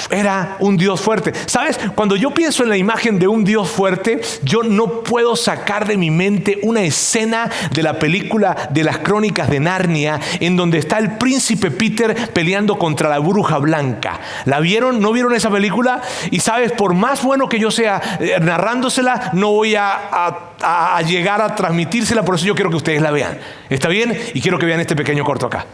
S1: era un Dios fuerte. ¿Sabes? Cuando yo pienso en la imagen de un Dios fuerte, yo no puedo sacar de mi mente una escena de la película de las Crónicas de Narnia, en donde está el príncipe Peter peleando contra la bruja blanca. ¿La vieron? ¿No vieron esa película? Y sabes, por más bueno que yo sea narrándosela, no voy a llegar a transmitírsela, por eso yo quiero que ustedes la vean. ¿Está bien? Y quiero que vean este pequeño corto acá.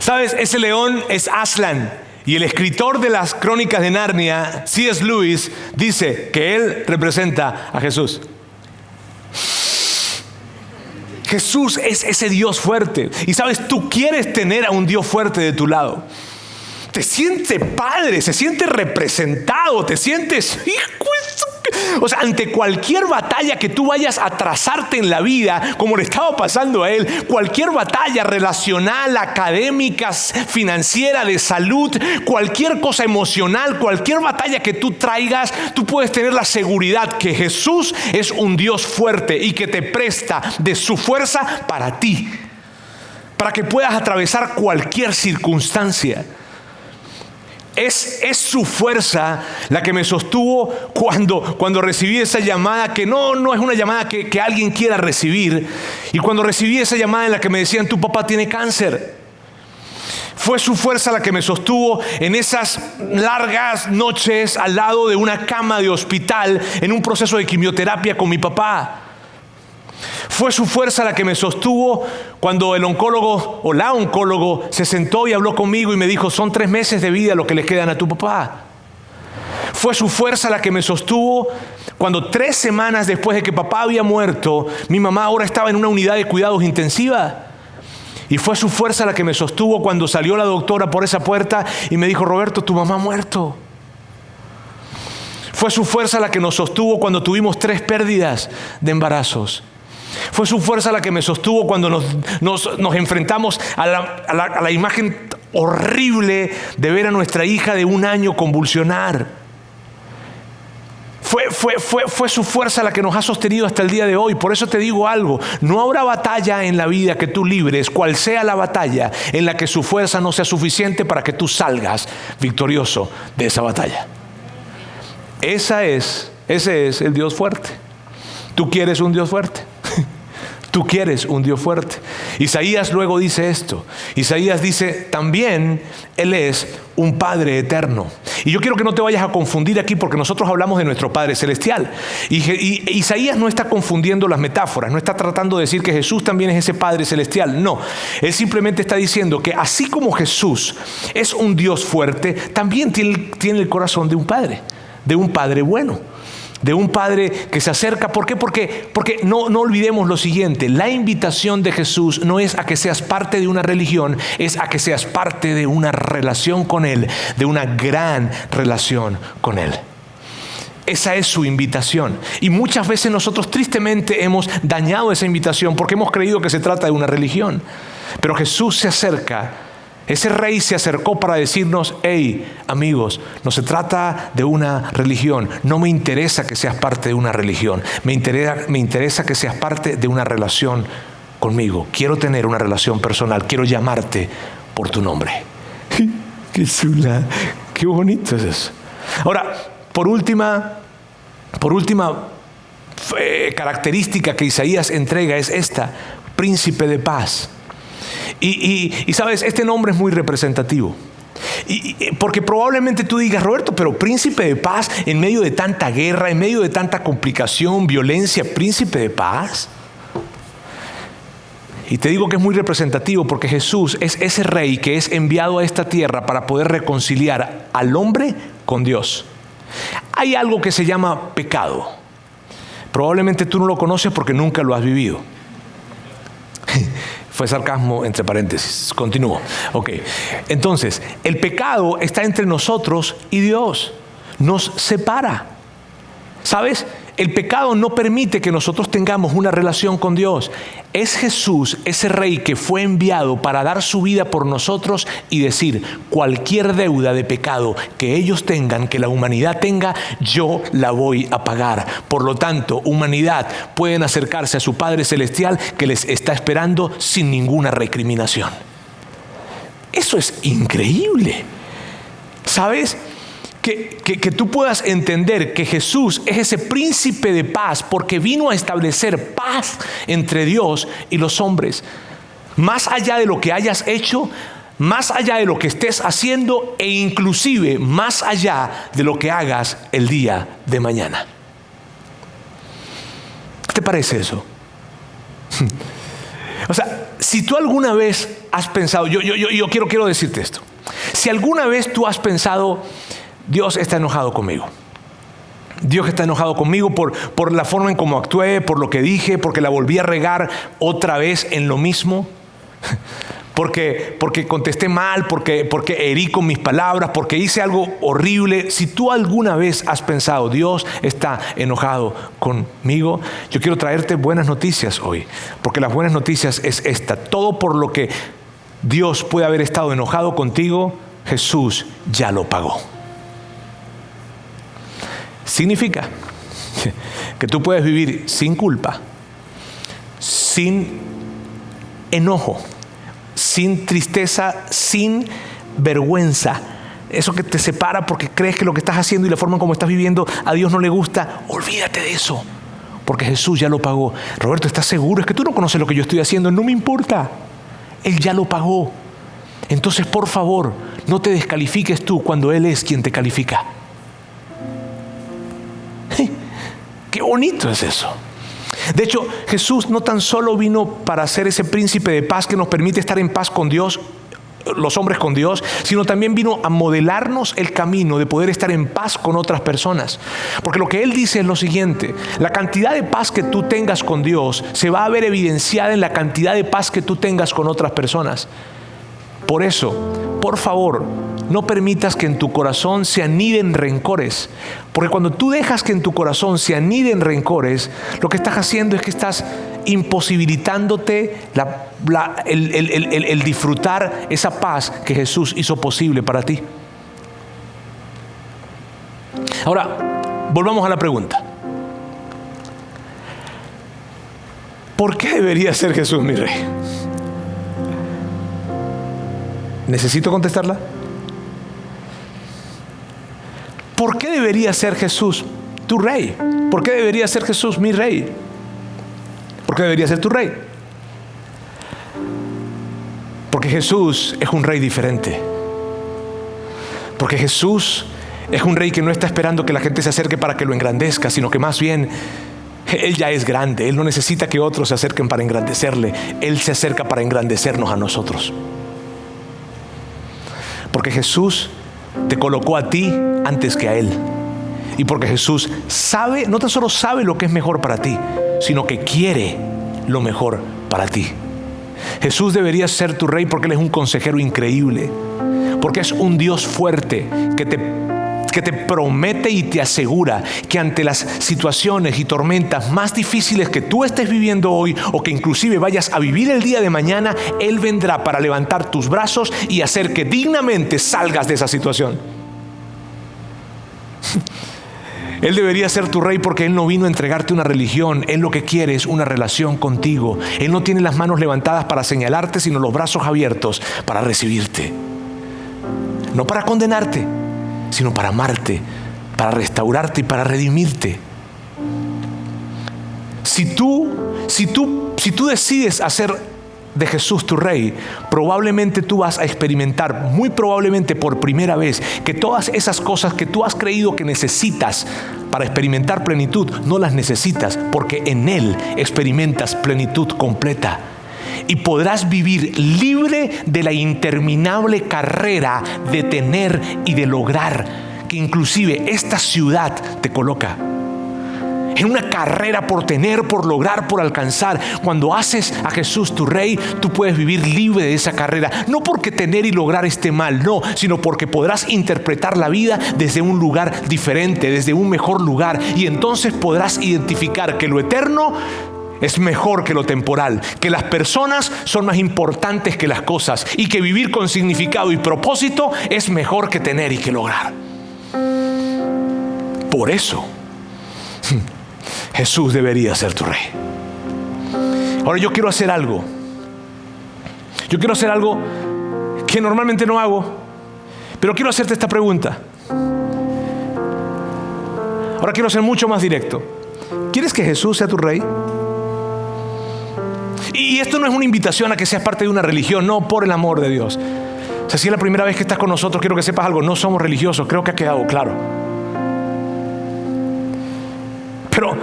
S1: ¿Sabes? Ese león es Aslan. Y el escritor de las Crónicas de Narnia, C.S. Lewis, dice que él representa a Jesús. Jesús es ese Dios fuerte. Y sabes, tú quieres tener a un Dios fuerte de tu lado. Te sientes padre, se siente representado, te sientes... O sea, ante cualquier batalla que tú vayas a trazarte en la vida, como le estaba pasando a él, cualquier batalla relacional, académica, financiera, de salud, cualquier cosa emocional, cualquier batalla que tú traigas, tú puedes tener la seguridad que Jesús es un Dios fuerte y que te presta de su fuerza para ti, para que puedas atravesar cualquier circunstancia. Es su fuerza la que me sostuvo cuando recibí esa llamada, que no es una llamada que alguien quiera recibir. Y cuando recibí esa llamada en la que me decían, tu papá tiene cáncer. Fue su fuerza la que me sostuvo en esas largas noches al lado de una cama de hospital en un proceso de quimioterapia con mi papá. Fue su fuerza la que me sostuvo cuando el oncólogo o la oncólogo se sentó y habló conmigo y me dijo, son 3 meses de vida lo que les quedan a tu papá. Fue su fuerza la que me sostuvo cuando 3 semanas después de que papá había muerto, mi mamá ahora estaba en una unidad de cuidados intensiva. Y fue su fuerza la que me sostuvo cuando salió la doctora por esa puerta y me dijo, Roberto, tu mamá ha muerto. Fue su fuerza la que nos sostuvo cuando tuvimos 3 pérdidas de embarazos. Fue su fuerza la que me sostuvo cuando nos enfrentamos a la imagen horrible de ver a nuestra hija de 1 año convulsionar. Fue su fuerza la que nos ha sostenido hasta el día de hoy. Por eso te digo algo, no habrá batalla en la vida que tú libres, cual sea la batalla, en la que su fuerza no sea suficiente para que tú salgas victorioso de esa batalla. Ese es el Dios fuerte. Tú quieres un Dios fuerte. Tú quieres un Dios fuerte. Isaías luego dice esto. Isaías dice, también Él es un Padre eterno. Y yo quiero que no te vayas a confundir aquí, porque nosotros hablamos de nuestro Padre celestial. Y Isaías no está confundiendo las metáforas, no está tratando de decir que Jesús también es ese Padre celestial. No, Él simplemente está diciendo que así como Jesús es un Dios fuerte, también tiene el corazón de un Padre bueno. de un Padre que se acerca. ¿Por qué? Porque no olvidemos lo siguiente. La invitación de Jesús no es a que seas parte de una religión, es a que seas parte de una relación con Él, de una gran relación con Él. Esa es su invitación. Y muchas veces nosotros tristemente hemos dañado esa invitación porque hemos creído que se trata de una religión. Pero Jesús se acerca. Ese rey se acercó para decirnos: hey, amigos, no se trata de una religión. No me interesa que seas parte de una religión. Me interesa que seas parte de una relación conmigo. Quiero tener una relación personal. Quiero llamarte por tu nombre. ¡Qué chula! ¡Qué bonito es eso! Ahora, por última característica que Isaías entrega es esta: príncipe de paz. Y sabes, este nombre es muy representativo. Porque probablemente tú digas: Roberto, pero príncipe de paz en medio de tanta guerra, en medio de tanta complicación, violencia, príncipe de paz. Y te digo que es muy representativo porque Jesús es ese rey que es enviado a esta tierra para poder reconciliar al hombre con Dios. Hay algo que se llama pecado. Probablemente tú no lo conoces porque nunca lo has vivido. Fue sarcasmo entre paréntesis. Continúo. Ok. Entonces, el pecado está entre nosotros y Dios. Nos separa. ¿Sabes? El pecado no permite que nosotros tengamos una relación con Dios. Es Jesús, ese rey que fue enviado para dar su vida por nosotros y decir: cualquier deuda de pecado que ellos tengan, que la humanidad tenga, yo la voy a pagar. Por lo tanto, humanidad, pueden acercarse a su Padre Celestial que les está esperando sin ninguna recriminación. Eso es increíble. ¿Sabes? Que tú puedas entender que Jesús es ese príncipe de paz porque vino a establecer paz entre Dios y los hombres. Más allá de lo que hayas hecho, más allá de lo que estés haciendo e inclusive más allá de lo que hagas el día de mañana. ¿Qué te parece eso? O sea, si tú alguna vez has pensado, yo quiero decirte esto. Si alguna vez tú has pensado: Dios está enojado conmigo. Dios está enojado conmigo por la forma en cómo actué, por lo que dije, porque la volví a regar otra vez en lo mismo. Porque contesté mal, porque herí con mis palabras, porque hice algo horrible. Si tú alguna vez has pensado: Dios está enojado conmigo, yo quiero traerte buenas noticias hoy. Porque las buenas noticias es esta: todo por lo que Dios puede haber estado enojado contigo, Jesús ya lo pagó. Significa que tú puedes vivir sin culpa, sin enojo, sin tristeza, sin vergüenza. Eso que te separa porque crees que lo que estás haciendo y la forma en cómo estás viviendo a Dios no le gusta. Olvídate de eso, porque Jesús ya lo pagó. Roberto, ¿estás seguro? Es que tú no conoces lo que yo estoy haciendo. No me importa. Él ya lo pagó. Entonces, por favor, no te descalifiques tú cuando Él es quien te califica. Qué bonito es eso. De hecho, Jesús no tan solo vino para ser ese príncipe de paz que nos permite estar en paz con Dios, los hombres con Dios, sino también vino a modelarnos el camino de poder estar en paz con otras personas. Porque lo que Él dice es lo siguiente: la cantidad de paz que tú tengas con Dios se va a ver evidenciada en la cantidad de paz que tú tengas con otras personas. Por eso, por favor, no permitas que en tu corazón se aniden rencores. Porque cuando tú dejas que en tu corazón se aniden rencores, lo que estás haciendo es que estás imposibilitándote el disfrutar esa paz que Jesús hizo posible para ti. Ahora, volvamos a la pregunta. ¿Por qué debería ser Jesús mi rey? ¿Necesito contestarla? ¿Por qué debería ser Jesús tu rey? ¿Por qué debería ser Jesús mi rey? ¿Por qué debería ser tu rey? Porque Jesús es un rey diferente. Porque Jesús es un rey que no está esperando que la gente se acerque para que lo engrandezca, sino que más bien Él ya es grande. Él no necesita que otros se acerquen para engrandecerle. Él se acerca para engrandecernos a nosotros. Porque Jesús te colocó a ti antes que a Él. Y porque Jesús sabe, no tan solo sabe lo que es mejor para ti, sino que quiere lo mejor para ti. Jesús debería ser tu rey porque Él es un consejero increíble, porque es un Dios fuerte que te promete y te asegura que ante las situaciones y tormentas más difíciles que tú estés viviendo hoy, o que inclusive vayas a vivir el día de mañana, Él vendrá para levantar tus brazos y hacer que dignamente salgas de esa situación. Él debería ser tu rey porque Él no vino a entregarte una religión. Él lo que quiere es una relación contigo. Él no tiene las manos levantadas para señalarte, sino los brazos abiertos para recibirte. No para condenarte, sino para amarte, para restaurarte y para redimirte. Si tú decides hacer de Jesús tu rey, probablemente tú vas a experimentar, muy probablemente por primera vez, que todas esas cosas que tú has creído que necesitas para experimentar plenitud, no las necesitas, porque en Él experimentas plenitud completa. Y podrás vivir libre de la interminable carrera de tener y de lograr, que inclusive esta ciudad te coloca. En una carrera por tener, por lograr, por alcanzar. Cuando haces a Jesús tu rey, tú puedes vivir libre de esa carrera. No porque tener y lograr esté mal, no, sino porque podrás interpretar la vida desde un lugar diferente, desde un mejor lugar. Y entonces podrás identificar que lo eterno es mejor que lo temporal, que las personas son más importantes que las cosas, y que vivir con significado y propósito es mejor que tener y que lograr. Por eso Jesús debería ser tu rey. Ahora yo quiero hacer algo. Yo quiero hacer algo que normalmente no hago, pero quiero hacerte esta pregunta. Ahora quiero ser mucho más directo. ¿Quieres que Jesús sea tu rey? Y esto no es una invitación a que seas parte de una religión, no, por el amor de Dios. O sea, si es la primera vez que estás con nosotros, quiero que sepas algo, no somos religiosos, creo que ha quedado claro. Pero,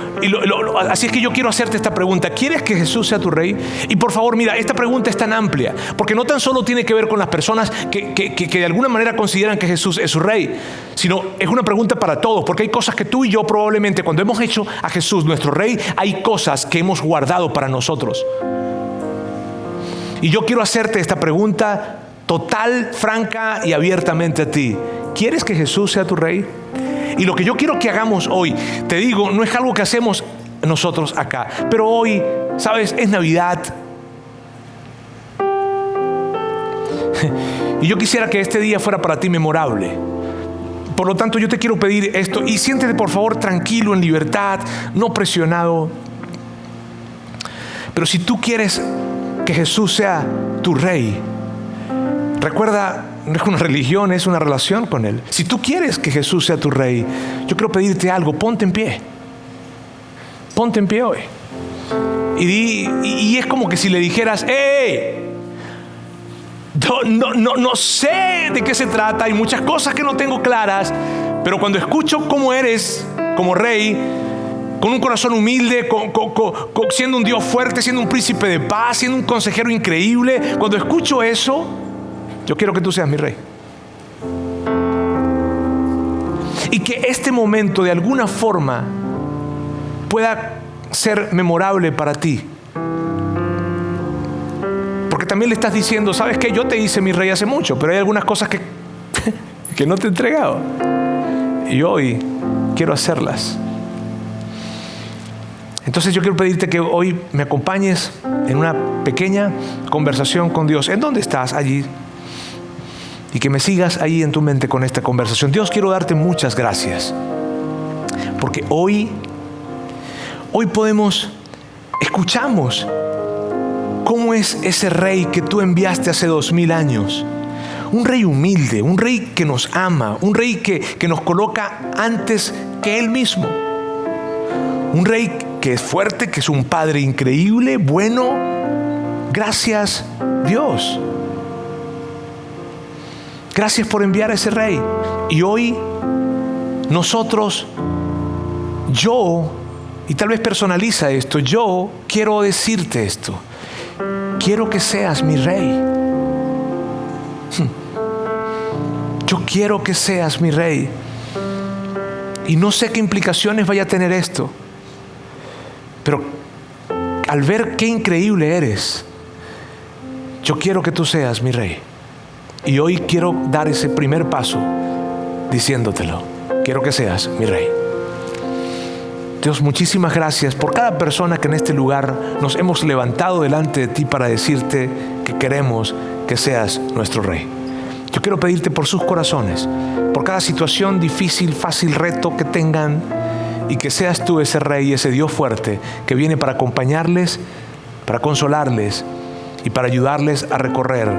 S1: así es que yo quiero hacerte esta pregunta. ¿Quieres que Jesús sea tu rey? Y por favor, mira, esta pregunta es tan amplia, porque no tan solo tiene que ver con las personas que de alguna manera consideran que Jesús es su rey, sino es una pregunta para todos, porque hay cosas que tú y yo probablemente, cuando hemos hecho a Jesús nuestro rey, hay cosas que hemos guardado para nosotros. Y yo quiero hacerte esta pregunta total, franca y abiertamente a ti. ¿Quieres que Jesús sea tu rey? Y lo que yo quiero que hagamos hoy, te digo, no es algo que hacemos nosotros acá, pero hoy, ¿sabes? Es Navidad. Y yo quisiera que este día fuera para ti memorable. Por lo tanto, yo te quiero pedir esto, y siéntete por favor tranquilo, en libertad, no presionado. Pero si tú quieres que Jesús sea tu rey, recuerda, no es una religión, es una relación con Él. Si tú quieres que Jesús sea tu rey, yo quiero pedirte algo. Ponte en pie. Ponte en pie hoy. Y es como que si le dijeras: ¡hey! No sé de qué se trata, hay muchas cosas que no tengo claras, pero cuando escucho cómo eres como rey, con un corazón humilde, siendo un Dios fuerte, siendo un príncipe de paz, siendo un consejero increíble, cuando escucho eso, yo quiero que tú seas mi rey. Y que este momento de alguna forma pueda ser memorable para ti. Porque también le estás diciendo: ¿sabes qué? Yo te hice mi rey hace mucho, pero hay algunas cosas que no te he entregado. Y hoy quiero hacerlas. Entonces yo quiero pedirte que hoy me acompañes en una pequeña conversación con Dios. ¿En dónde estás? Allí. Y que me sigas ahí en tu mente con esta conversación. Dios, quiero darte muchas gracias, porque hoy escuchamos cómo es ese rey que tú enviaste hace 2000 años. Un rey humilde, un rey que nos ama, un rey que nos coloca antes que Él mismo. Un rey que es fuerte, que es un padre increíble, bueno. Gracias, Dios. Gracias por enviar a ese rey. Y hoy nosotros, y tal vez personaliza esto, yo quiero decirte esto: quiero que seas mi rey. Yo quiero que seas mi rey. Y no sé qué implicaciones vaya a tener esto, pero al ver qué increíble eres, yo quiero que tú seas mi Rey. Y hoy quiero dar ese primer paso diciéndotelo. Quiero que seas mi Rey. Dios, muchísimas gracias por cada persona que en este lugar nos hemos levantado delante de ti para decirte que queremos que seas nuestro Rey. Yo quiero pedirte por sus corazones, por cada situación difícil, fácil, reto que tengan, y que seas tú ese Rey, ese Dios fuerte que viene para acompañarles, para consolarles y para ayudarles a recorrer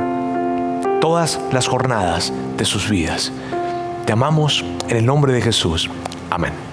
S1: todas las jornadas de sus vidas. Te amamos en el nombre de Jesús. Amén.